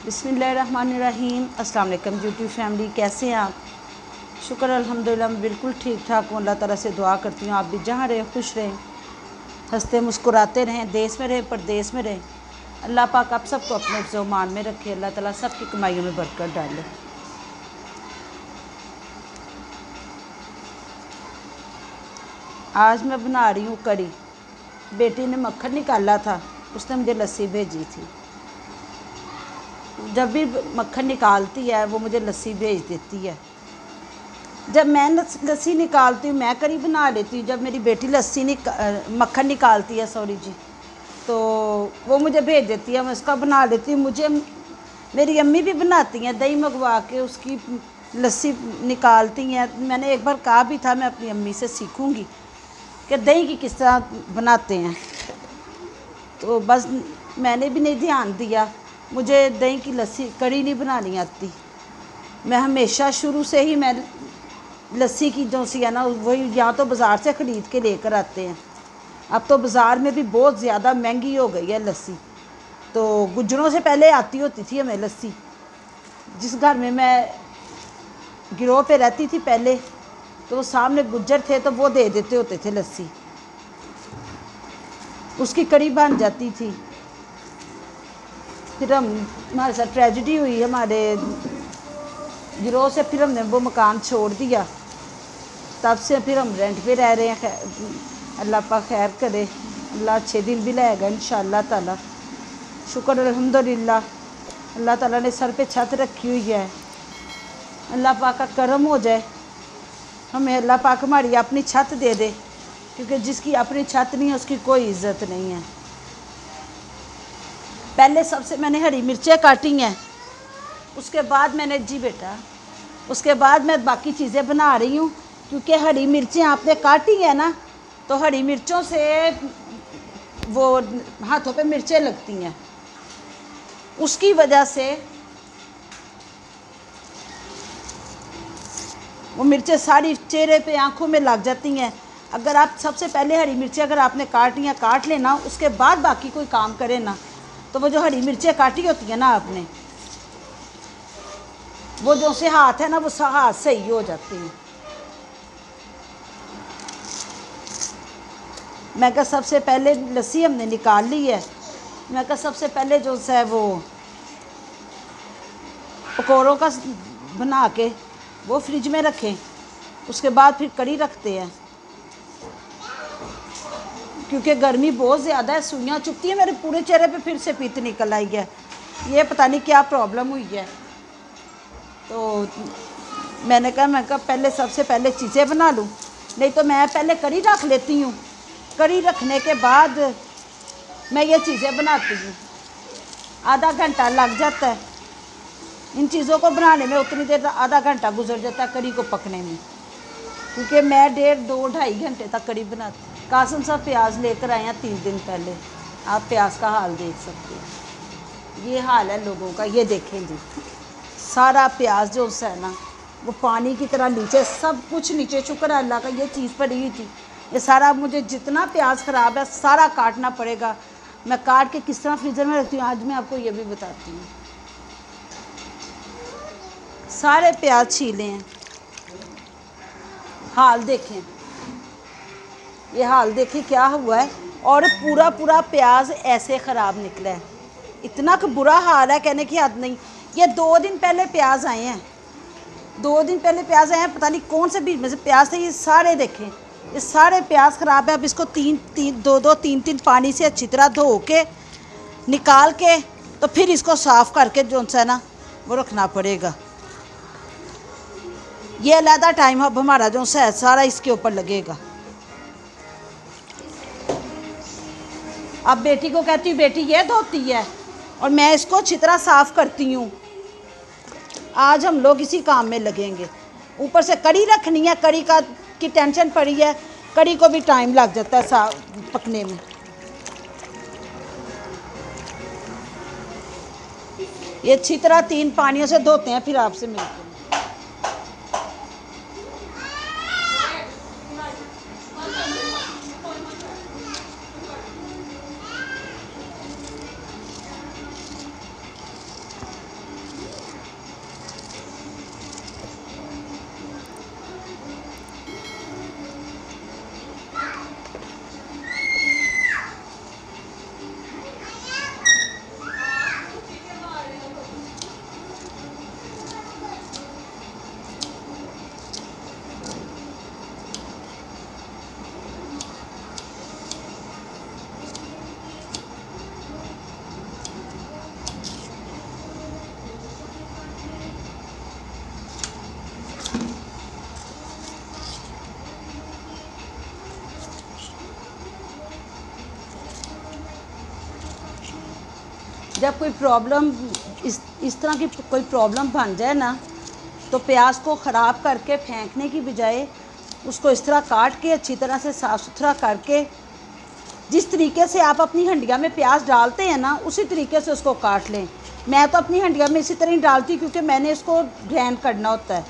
बिस्मिल्लाहिर्रहमानिर्रहीम। अस्सलाम वालेकुम यूट्यूब फैमिली, कैसे हैं आप? शुक्र अल्हम्दुलिल्लाह मैं बिल्कुल ठीक ठाक हूँ। अल्लाह ताला से दुआ करती हूँ आप भी जहाँ रहें खुश रहें, हंसते मुस्कुराते रहें, देश में रहें परदेश में रहें। अल्लाह पाक आप सबको अपने हिफ्ज़-ओ-मान में रखे। अल्लाह ताला सबकी कमाइयों में बरकत डाले। आज मैं बना रही हूँ कड़ी। बेटी ने मक्खन निकाला था, उसने मुझे लस्सी भेजी थी। जब भी मक्खन निकालती है वो मुझे लस्सी भेज देती है। जब मैं लस्सी निकालती हूँ मैं कड़ी बना लेती हूँ। जब मेरी बेटी मक्खन निकालती है तो वो मुझे भेज देती है, मैं उसका बना लेती हूँ। मुझे मेरी अम्मी भी बनाती हैं, दही मंगवा के उसकी लस्सी निकालती हैं। मैंने एक बार कहा भी था मैं अपनी अम्मी से सीखूँगी कि दही की किस तरह बनाते हैं, तो बस मैंने भी नहीं ध्यान दिया। मुझे दही की लस्सी कड़ी नहीं बनानी आती। मैं हमेशा शुरू से ही मैं लस्सी की जो सी है ना वही या तो बाज़ार से ख़रीद के लेकर आते हैं। अब तो बाज़ार में भी बहुत ज़्यादा महंगी हो गई है लस्सी। तो गुजरों से पहले आती होती थी हमें लस्सी। जिस घर में मैं गिरोह पे रहती थी पहले, तो वो सामने गुज्जर थे तो वो दे देते होते थे लस्सी, उसकी कड़ी बन जाती थी। फिर हमारे साथ ट्रेजिडी हुई हमारे गिरोह से, फिर हमने वो मकान छोड़ दिया। तब से फिर हम रेंट पे रह रहे हैं। अल्लाह पाक खैर करे, अल्लाह अच्छे दिन भी लाएगा इंशाअल्लाह ताला। शुक्र अल्हम्दुलिल्लाह, अल्लाह ताला ने सर पे छत रखी हुई है। अल्लाह पाक का करम हो जाए, हमें अल्लाह पाक हमारी अपनी छत दे दे, क्योंकि जिसकी अपनी छत नहीं है उसकी कोई इज़्ज़त नहीं है। पहले सबसे मैंने हरी मिर्चें काटी हैं, उसके बाद मैंने उसके बाद मैं बाकी चीज़ें बना रही हूँ। क्योंकि हरी मिर्चें आपने काटी है ना, तो हरी मिर्चों से वो हाथों पे मिर्चें लगती हैं, उसकी वजह से वो मिर्चें सारी चेहरे पे आँखों में लग जाती हैं। अगर आप सबसे पहले हरी मिर्चें अगर आपने काट लेना, उसके बाद बाकी कोई काम करे ना, तो वो जो हरी मिर्चें काटी होती हैं ना आपने, वो जो से हाथ है ना वो हाथ सही हो जाते हैं। मैं कहा सबसे पहले लस्सी हमने निकाल ली है, मैं कहा सबसे पहले जो है वो पकौड़ों का बना के वो फ्रिज में रखें, उसके बाद फिर कड़ी रखते हैं। क्योंकि गर्मी बहुत ज़्यादा है, सुइयाँ चुभती है, मेरे पूरे चेहरे पे फिर से पित्त निकल आई है। ये पता नहीं क्या प्रॉब्लम हुई है। तो मैंने कहा पहले सबसे पहले चीज़ें बना लूँ, नहीं तो मैं पहले कड़ी रख लेती हूँ। कड़ी रखने के बाद मैं ये चीज़ें बनाती हूँ। आधा घंटा लग जाता है इन चीज़ों को बनाने में, उतनी देर आधा घंटा गुजर जाता है कड़ी को पकने में। क्योंकि मैं 1.5-2-2.5 घंटे तक कड़ी बनाती हूँ। कासिम साहब प्याज लेकर आए हैं 3 दिन पहले, आप प्याज का हाल देख सकते हैं। ये हाल है लोगों का, ये देखें जी, सारा प्याज जो है ना वो पानी की तरह नीचे, सब कुछ नीचे। शुक्र अल्लाह का ये चीज़ पड़ी हुई थी। ये सारा मुझे जितना प्याज ख़राब है सारा काटना पड़ेगा। मैं काट के किस तरह फ्रीज़र में रखती हूँ आज मैं आपको ये भी बताती हूँ। सारे प्याज छीले हैं, हाल देखें, ये हाल देखें क्या हुआ है। और पूरा प्याज ऐसे ख़राब निकला है, इतना बुरा हाल है कहने की हद नहीं। ये 2 दिन पहले प्याज आए हैं, 2 दिन पहले प्याज आए हैं, पता नहीं कौन से बीज में से प्याज थे। ये सारे देखें, ये सारे प्याज ख़राब है। अब इसको 3-3 पानी से अच्छी तरह धो के निकाल के तो फिर इसको साफ़ करके जो है ना वो रखना पड़ेगा। ये अलहदा टाइम अब हमारा जो है सारा इसके ऊपर लगेगा। अब बेटी को कहती हूँ बेटी ये धोती है और मैं इसको अच्छी तरह साफ़ करती हूँ। आज हम लोग इसी काम में लगेंगे। ऊपर से कड़ी रखनी है, कड़ी की टेंशन पड़ी है, कड़ी को भी टाइम लग जाता है साफ पकने में। ये अच्छी तरह 3 पानियों से धोते हैं, फिर आपसे मिलते हैं। जब कोई प्रॉब्लम इस तरह की कोई प्रॉब्लम बन जाए ना, तो प्याज को ख़राब करके फेंकने की बजाय उसको इस तरह काट के अच्छी तरह से साफ़ सुथरा करके, जिस तरीके से आप अपनी हंडिया में प्याज डालते हैं ना, उसी तरीके से उसको काट लें। मैं तो अपनी हंडिया में इसी तरह ही डालती हूँ, क्योंकि मैंने इसको ग्राइंड करना होता है।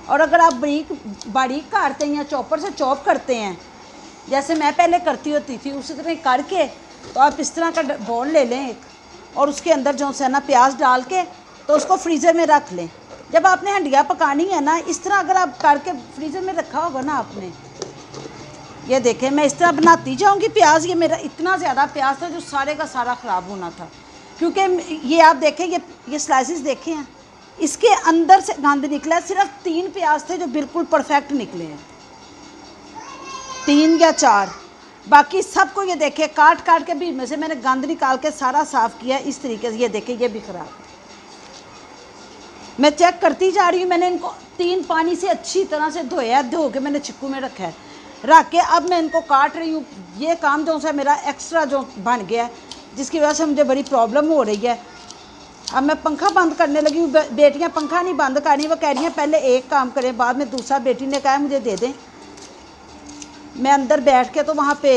और अगर आप बारीक काटते हैं या चॉपर से चॉप करते हैं, जैसे मैं पहले करती होती थी, उसी तरह करके तो आप इस तरह का बाउल ले लें एक, और उसके अंदर जो है ना प्याज डाल के तो उसको फ्रीज़र में रख लें। जब आपने हंडिया पकानी है ना, इस तरह अगर आप करके फ्रीज़र में रखा होगा ना आपने, ये देखें मैं इस तरह बनाती जाऊंगी प्याज। ये मेरा इतना ज़्यादा प्याज था जो सारे का सारा ख़राब होना था, क्योंकि ये आप देखें, ये स्लाइसिस देखे हैं, इसके अंदर से गंद निकला है। सिर्फ 3 प्याज थे जो बिल्कुल परफेक्ट निकले हैं, 3 या 4, बाकी सबको ये देखें काट काट के भी में से मैंने गंद निकाल के सारा साफ़ किया इस तरीके से। ये देखें ये भी ख़राब है। मैं चेक करती जा रही हूँ। मैंने इनको 3 पानी से अच्छी तरह से धोया, धो के मैंने चिक्कू में रखा है, रख के अब मैं इनको काट रही हूँ। ये काम जो है मेरा एक्स्ट्रा जो बन गया है, जिसकी वजह से मुझे बड़ी प्रॉब्लम हो रही है। अब मैं पंखा बंद करने लगी हूँ। बेटियाँ पंखा नहीं बंद कर रही, वो कह रही हैं पहले एक काम करें बाद में दूसरा। बेटी ने कहा मुझे दे दें, मैं अंदर बैठ के तो वहाँ पे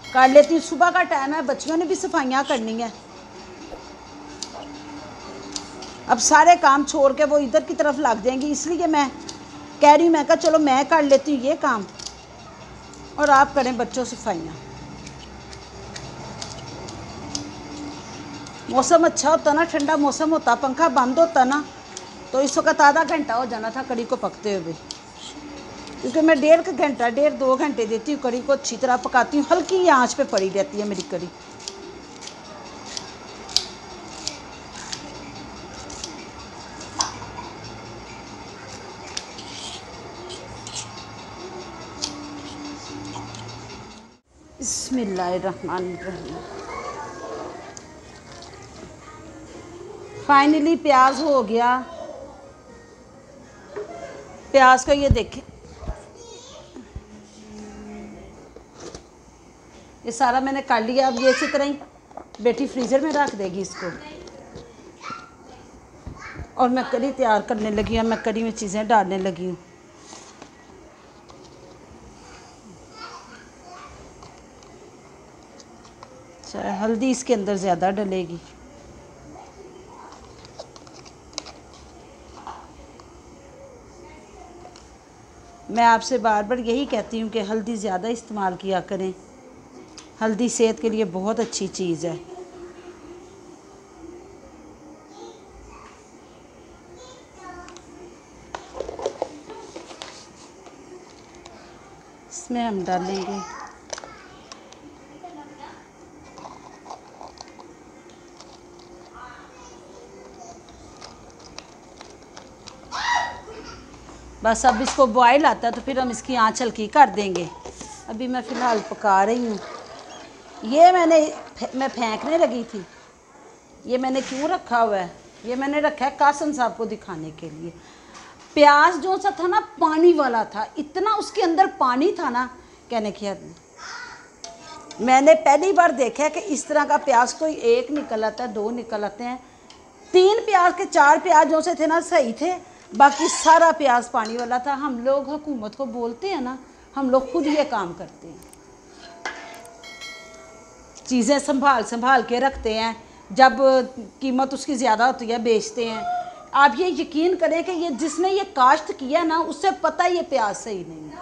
कर लेती हूँ। सुबह का टाइम है, बच्चियों ने भी सफाइयाँ करनी है। अब सारे काम छोड़ के वो इधर की तरफ लग जाएंगी, इसलिए मैं कह रही हूँ, मैं कहा चलो मैं कर लेती हूँ ये काम और आप करें बच्चों सफाइयाँ। मौसम अच्छा होता ना, ठंडा मौसम होता, पंखा बंद होता ना, तो इस वक्त आधा घंटा हो जाना था कड़ी को पकते हुए, क्योंकि मैं 1.5-2 घंटे देती हूँ कड़ी को, अच्छी तरह पकाती हूँ। हल्की आंच पे पड़ी रहती है मेरी कड़ी। बिस्मिल्लाहिर्रहमानिर्रहीम। फाइनली प्याज हो गया। प्याज का ये देखें, ये सारा मैंने कर लिया। अब ये इसी तरह ही बेटी फ्रीज़र में रख देगी इसको, और मैं करी तैयार करने लगी हूँ। मैं करी में चीज़ें डालने लगी हूँ। अच्छा, हल्दी इसके अंदर ज़्यादा डलेगी। मैं आपसे बार बार यही कहती हूँ कि हल्दी ज़्यादा इस्तेमाल किया करें। हल्दी सेहत के लिए बहुत अच्छी चीज़ है। इसमें हम डालेंगे बस। अब इसको बॉयल आता है तो फिर हम इसकी आंच हल्की कर देंगे। अभी मैं फ़िलहाल पका रही हूँ। ये मैं फेंकने लगी थी। ये मैंने क्यों रखा हुआ है? ये मैंने रखा है कासिम साहब को दिखाने के लिए। प्याज जो सा था ना, पानी वाला था, इतना उसके अंदर पानी था ना, कहने की हद नहीं। मैंने पहली बार देखा है कि इस तरह का प्याज कोई एक निकल आता है, 2 निकल आते हैं। 3 प्याज के 4 प्याज जो से थे ना सही थे, बाकी सारा प्याज पानी वाला था। हम लोग हुकूमत को बोलते हैं ना, हम लोग खुद ये काम करते हैं, चीज़ें संभाल के रखते हैं, जब कीमत उसकी ज़्यादा होती है बेचते हैं। आप ये यकीन करें कि ये जिसने ये काश्त किया ना, उससे पता ये प्याज सही नहीं है।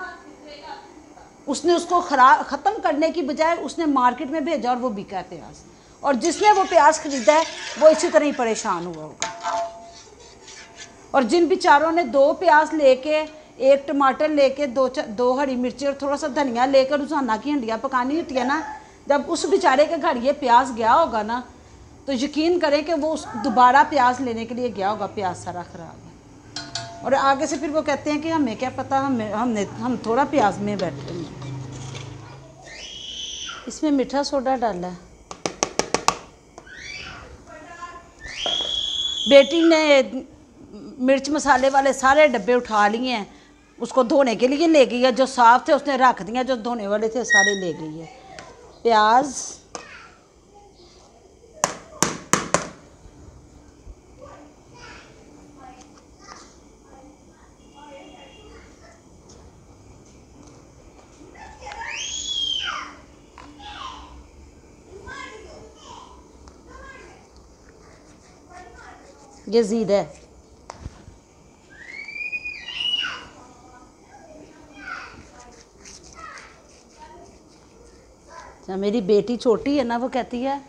उसने उसको ख़त्म करने की बजाय उसने मार्केट में भेजा और वो बिका है प्याज। और जिसने वो प्याज ख़रीदा है वो इसी तरह ही परेशान हुआ होगा। और जिन बेचारों ने 2 प्याज लेके, 1 टमाटर लेके, 2 हरी मिर्ची और थोड़ा सा धनिया लेकर रोज़ाना की हंडिया पकानी होती है ना, जब उस बेचारे के घर ये प्याज गया होगा ना, तो यकीन करें कि वो उस दोबारा प्याज लेने के लिए गया होगा, प्याज सारा ख़राब है। और आगे से फिर वो कहते हैं कि हमें क्या पता, हम थोड़ा प्याज में बैठे हैं। इसमें मीठा सोडा डाला है। बेटी ने मिर्च मसाले वाले सारे डब्बे उठा लिए हैं, उसको धोने के लिए ले गई है। जो साफ़ थे उसने रख दिया, जो धोने वाले थे सारे ले गई है। प्याज ये ज़ीरा है। अच्छा, मेरी बेटी छोटी है ना, वो कहती है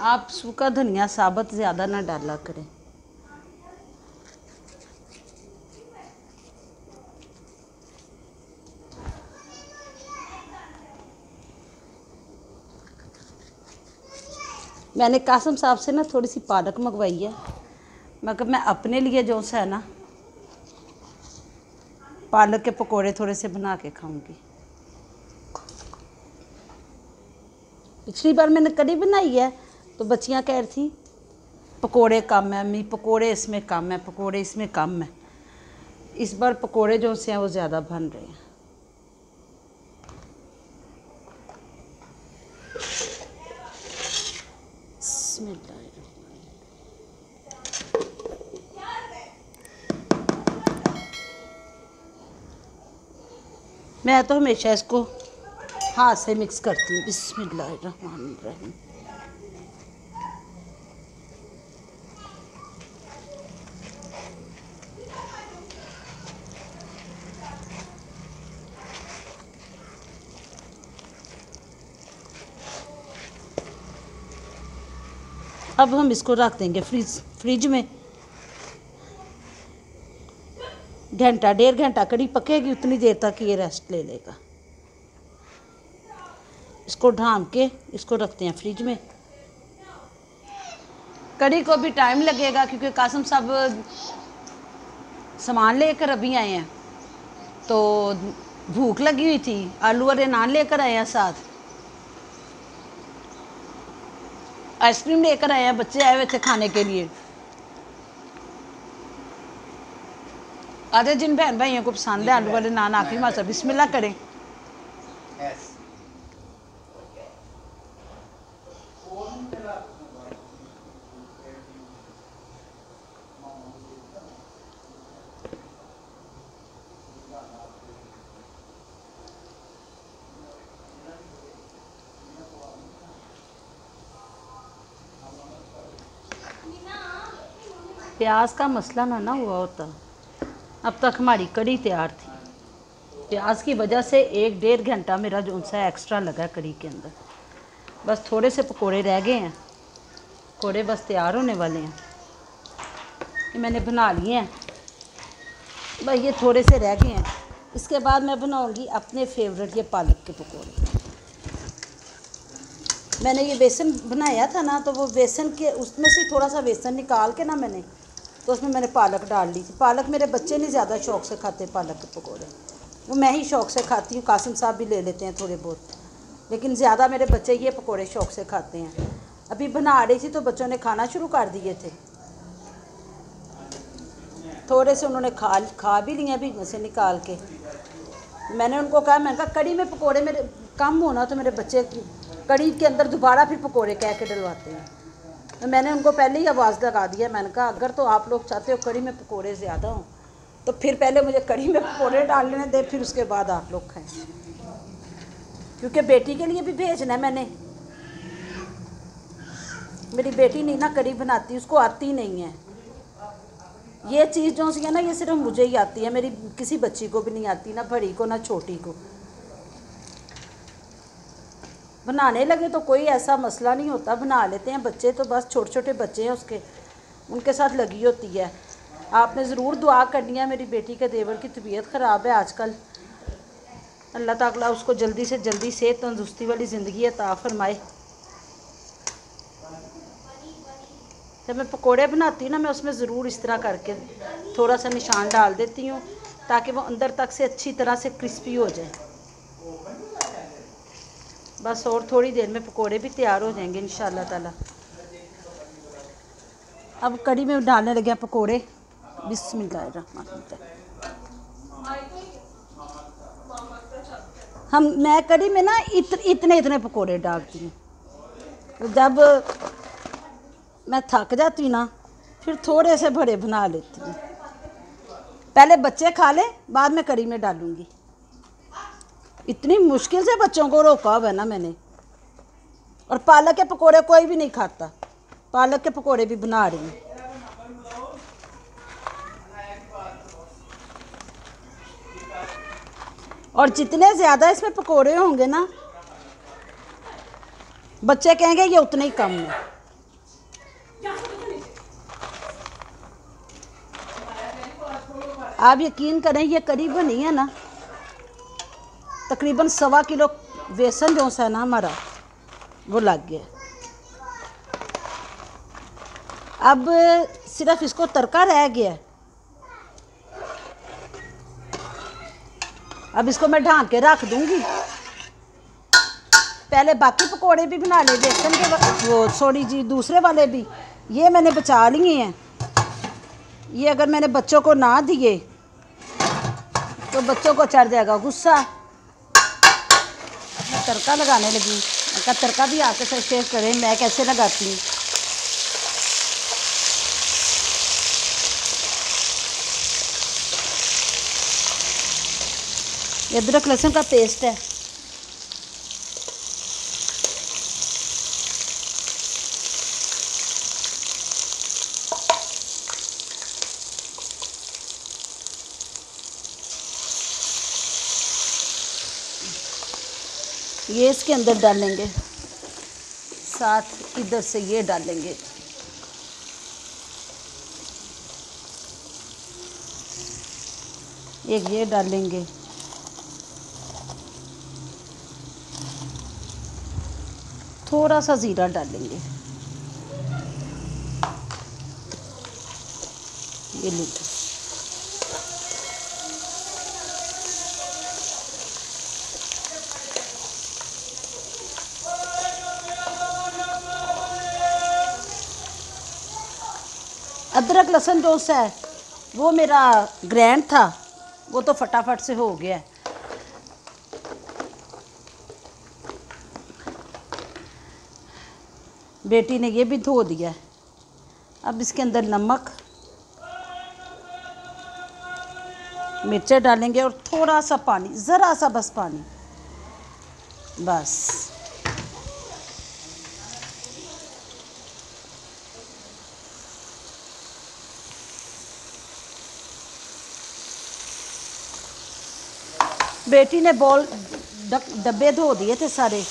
आप सूखा धनिया साबुत ज़्यादा ना डाला करें। मैंने कासम साहब से ना थोड़ी सी पालक मंगवाई है, मगर मैं अपने लिए जो सा है ना पालक के पकोड़े थोड़े से बना के खाऊंगी। पिछली बार मैंने कढ़ी बनाई है तो बच्चियां कह रही थी पकोड़े कम है अम्मी, पकोड़े इसमें कम है, पकोड़े इसमें कम है। इस बार पकोड़े जो से हैं वो ज़्यादा बन रहे हैं। मैं तो हमेशा इसको हाथ से मिक्स करती हूँ। बिस्मिल्लाहिर्रहमानिर्रहीम। अब हम इसको रख देंगे फ्रिज में। घंटा 1.5 घंटा कढ़ी पकेगी, उतनी देर तक ये रेस्ट ले लेगा। इसको ढाम के इसको रखते हैं फ्रिज में। कढ़ी को भी टाइम लगेगा क्योंकि कासम साहब सामान लेकर अभी आए हैं, तो भूख लगी हुई थी। आलू वाले नान लेकर आए हैं, साथ आइसक्रीम लेकर आए हैं, बच्चे आए हुए थे खाने के लिए। आधे जिन बहन भाइयों को पसंद है आलू वाले नान, आखिरी मासा बिस्मिल्लाह करें। प्याज का मसला ना हुआ होता, अब तक हमारी कढ़ी तैयार थी। प्याज की वजह से 1-1.5 घंटा मेरा जो सा एक्स्ट्रा लगा कढ़ी के अंदर। बस थोड़े से पकोड़े रह गए हैं, पकोड़े बस तैयार होने वाले हैं। ये मैंने बना लिए हैं, बस ये थोड़े से रह गए हैं। इसके बाद मैं बनाऊंगी अपने फेवरेट ये पालक के पकोड़े। मैंने ये बेसन बनाया था ना, तो वो बेसन के उसमें से थोड़ा सा बेसन निकाल के ना मैंने, तो उसमें मैंने पालक डाल ली थी। पालक मेरे बच्चे नहीं ज़्यादा शौक़ से खाते पालक के पकोड़े, वो मैं ही शौक़ से खाती हूँ। कासिम साहब भी ले लेते हैं थोड़े बहुत, लेकिन ज़्यादा मेरे बच्चे ये पकोड़े शौक़ से खाते हैं। अभी बना रही थी तो बच्चों ने खाना शुरू कर दिए थे, थोड़े से उन्होंने खा भी लिए भीगने से निकाल के। मैंने उनको कहा, मैंने कहा कढ़ी में पकोड़े मेरे कम होना तो मेरे बच्चे कढ़ी के अंदर दोबारा फिर पकोड़े कह के डलवाते हैं। तो मैंने उनको पहले ही आवाज़ लगा दिया, मैंने कहा अगर तो आप लोग चाहते हो कढ़ी में पकोड़े ज़्यादा हों तो फिर पहले मुझे कढ़ी में पकोड़े डाल लेने दे, फिर उसके बाद आप लोग खाएं, क्योंकि बेटी के लिए भी भेजना है मैंने। मेरी बेटी नहीं ना कढ़ी बनाती, उसको आती नहीं है ये चीज़ जो सी है ना, ये सिर्फ मुझे ही आती है, मेरी किसी बच्ची को भी नहीं आती, ना बड़ी को ना छोटी को। बनाने लगे तो कोई ऐसा मसला नहीं होता, बना लेते हैं बच्चे, तो बस छोटे छोटे बच्चे हैं उसके, उनके साथ लगी होती है। आपने ज़रूर दुआ करनी है। मेरी बेटी के देवर की तबीयत ख़राब है आजकल, अल्लाह ताला उसको जल्दी से जल्दी सेहत तंदुरुस्ती वाली ज़िंदगी अता फरमाए। जब मैं पकोड़े बनाती हूँ ना, मैं उसमें ज़रूर इस तरह करके थोड़ा सा निशान डाल देती हूँ ताकि वो अंदर तक से अच्छी तरह से क्रिस्पी हो जाए। बस और थोड़ी देर में पकोड़े भी तैयार हो जाएंगे इंशाल्लाह ताला। अब कढ़ी में डालने लगे हैं पकोड़े। बिस्मिल्लाहिर्रहमानिर्रहीम। मैं कढ़ी में ना इतने पकोड़े डालती हूँ। जब मैं थक जाती हूँ ना, फिर थोड़े से बड़े बना लेती हूँ। पहले बच्चे खा लें, बाद में कढ़ी में डालूँगी। इतनी मुश्किल से बच्चों को रोका हुआ है ना मैंने। और पालक के पकोड़े कोई भी नहीं खाता, पालक के पकोड़े भी बना रही हूँ। और जितने ज़्यादा इसमें पकोड़े होंगे ना, बच्चे कहेंगे ये उतने ही कम है। आप यकीन करें, ये करी बनी है ना, तकरीबन 1.25 किलो बेसन जो सा है ना हमारा, वो लग गया। अब सिर्फ इसको तड़का रह गया। अब इसको मैं ढांक के रख दूंगी। पहले बाकी पकोड़े भी बना ले बेसन के, वो सॉरी जी दूसरे वाले भी, ये मैंने बचा लिए हैं। ये अगर मैंने बच्चों को ना दिए तो बच्चों को चढ़ जाएगा गुस्सा। मैं तड़का लगाने लगी, मैं कहा तड़का भी आके से शेयर करें मैं कैसे लगाती हूँ। अदरक लहसुन का पेस्ट है। ये इसके अंदर डालेंगे, साथ इधर से ये डालेंगे। एक ये डालेंगे, थोड़ा सा ज़ीरा डालेंगे। ये लीजिए, अदरक लहसुन जो सा है वो मेरा ग्रैंड था, वो तो फटाफट से हो गया। बेटी ने ये भी धो दिया। अब इसके अंदर नमक, मिर्चें डालेंगे और थोड़ा सा पानी, ज़रा सा बस पानी, बस। बेटी ने डब्बे धो दिए थे सारे।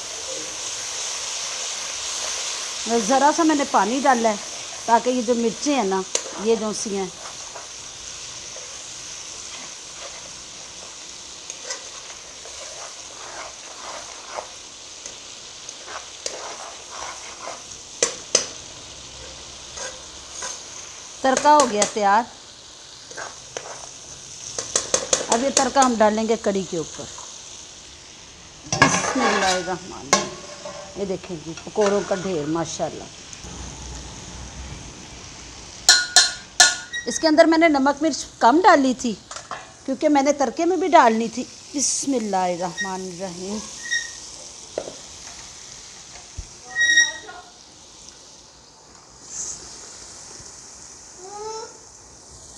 ज़रा सा मैंने पानी डाला है ताकि ये जो मिर्चें हैं ना, ये जो सी हैं, तड़का हो गया तैयार। अब ये तड़का हम डालेंगे कड़ी के ऊपर। बिस्मिल्लाहिर्रहमानिर्रहीम। ये देखें जी पकौड़ों का ढेर माशाल्लाह। इसके अंदर मैंने नमक मिर्च कम डाली थी क्योंकि मैंने तड़के में भी डालनी थी। बिस्मिल्लाहिर्रहमानिर्रहीम।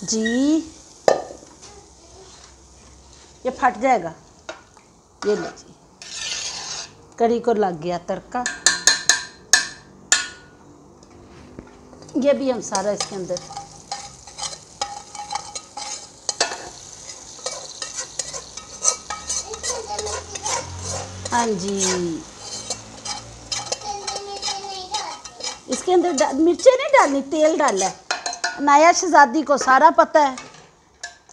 जी ये फट जाएगा। ये लीजिए, कड़ी को लग गया तड़का। ये भी हम सारा इसके अंदर हाँ जी, इसके अंदर मिर्चें नहीं डालनी, तेल डाला है। अनाया शहजादी को सारा पता है।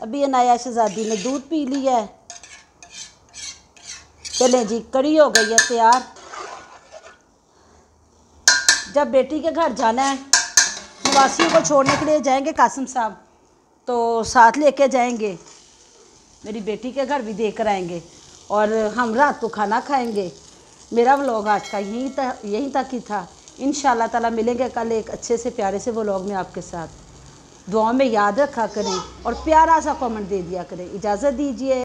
अभी अनाया शहजादी ने दूध पी लिया है। चलें जी, कड़ी हो गई है तैयार। जब बेटी के घर जाना है, नवासियों को छोड़ने के लिए जाएंगे कासिम साहब, तो साथ लेके जाएंगे। मेरी बेटी के घर भी देकर आएंगे और हम रात को खाना खाएंगे। मेरा व्लॉग आज का यहीं तक ही था। इंशाल्लाह ताला मिलेंगे कल एक अच्छे से प्यारे से व्लॉग में आपके साथ। दुआ में याद रखा करें और प्यारा सा कमेंट दे दिया करें। इजाज़त दीजिए।